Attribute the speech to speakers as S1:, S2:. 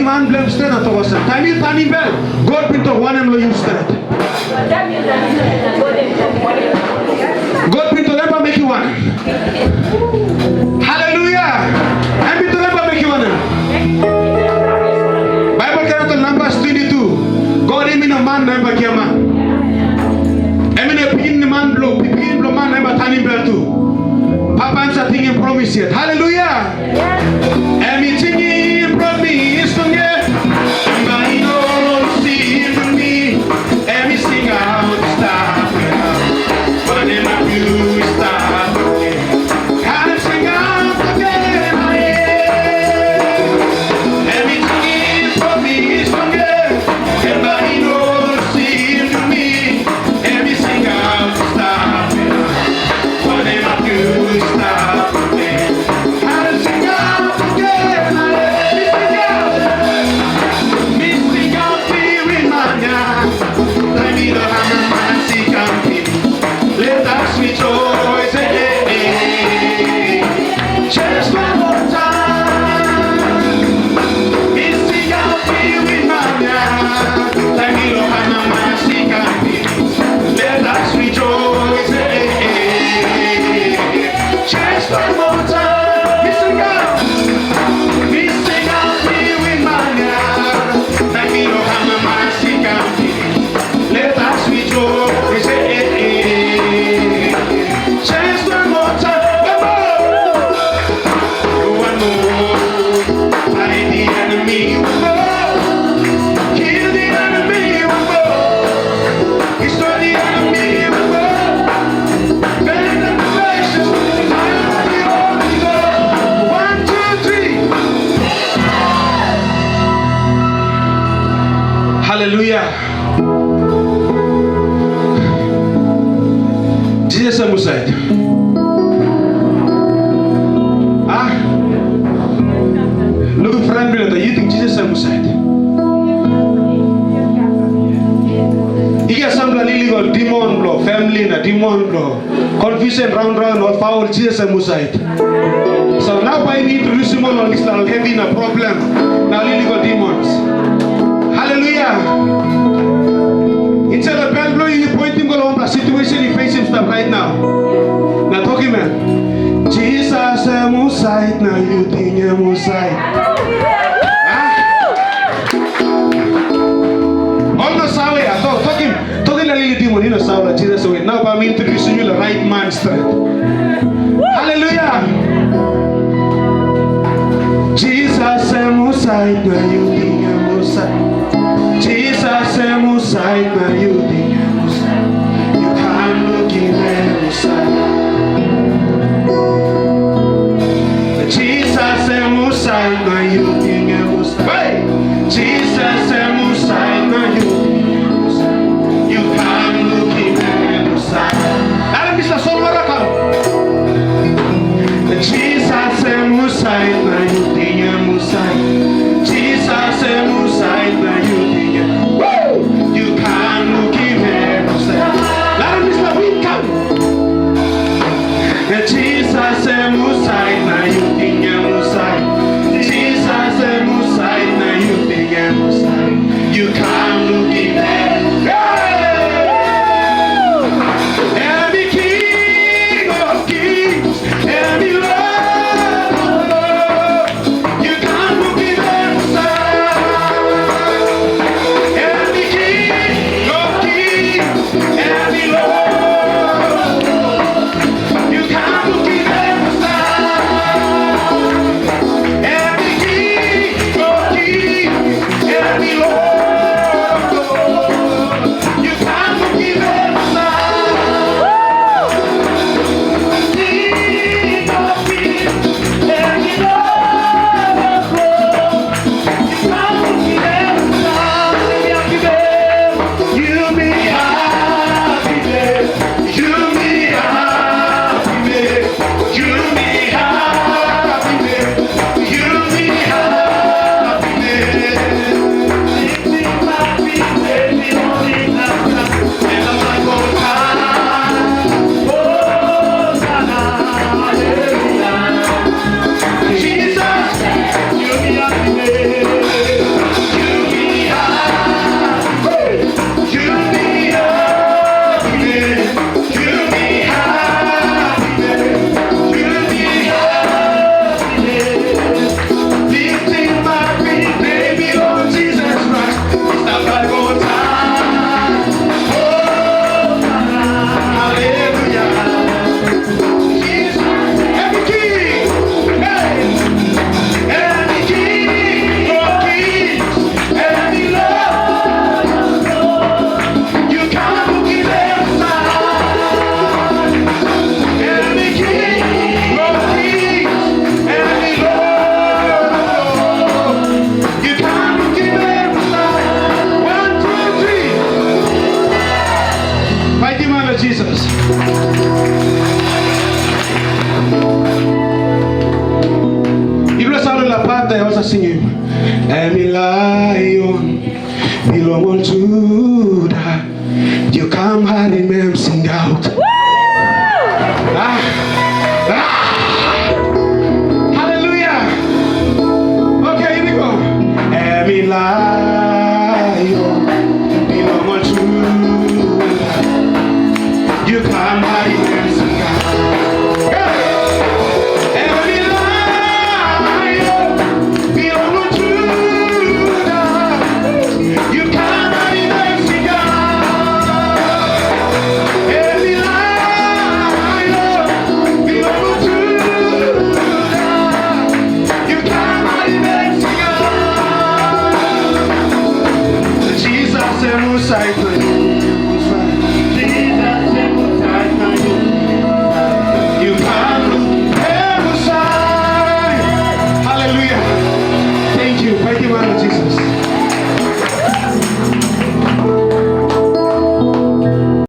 S1: Tani man blem straight at was Tani Tani bell. God pinto one and lo you straight. God pinto never make you one. Hallelujah. And pinto never make you one. Bible cannot Numbers 22. God in a man never came man. Emine pin man blow, pin blow man never Tani bell too. Papa answer Tingim promise yet. Hallelujah. Emi Tingim promise to me. I know see to me. Emi sing out start. But then I do start again. Can't sing out again. Emi Tingim promise to me. And I know see to me. Emi sing out start. But then I do start again. Can't sing out again. Missing out here in my yard. I need a hammer, man, see camping. Let us rejoice, just one more time. Missing out here in my yard. I need a hammer, man, see camping. Let us rejoice, just one more time. Missing out here in my yard. I need a hammer, man, see camping. Let us rejoice, just one more time. One more. Fight the enemy, one more. Kill the enemy, one more. Destroy the enemy, one more. Bend the nations, lion of the Holy Ghost. 1, 2, 3. Hallelujah. Jisas Em Husait. Look at friend brother, you think Jisas Em Husait? You get some illegal demon blow, family na demon blow, confusion round or foul Jisas Em Husait. So now by me introduce him on this little heavy na problem, now illegal demons. Hallelujah. Instead of bad blow, you point him go on the situation he faces stuff right now. Now talking man. Jisas Em Husait, now you think Em Husait. On the sour, talking a little demon in the sour, Jesus away. Now I'm introducing you the right man straight. Hallelujah. Jisas Em Husait, now you think Em Husait. Jisas Em Husait, now you think Em Husait. You can't look in Em Husait. Jisas Em Husait, now you think Em Husait. Jisas Em Husait, now you think Em Husait. You can't look in Em Husait. Alam bisa somara ka. Jisas Em Husait, now you think Em Husait. Jisas Em Husait, now you think Em Husait. You can't look in Em Husait. Alam bisa wikam. Jisas Em Husait, now you think Em Husait. Jisas Em Husait, now you think part I was singing. Every lion belong to Judah. You come hard in them sing out. Hallelujah. Okay, here we go. Every lion belong to Judah. You come hard in them sing out. Jisas Em Husait.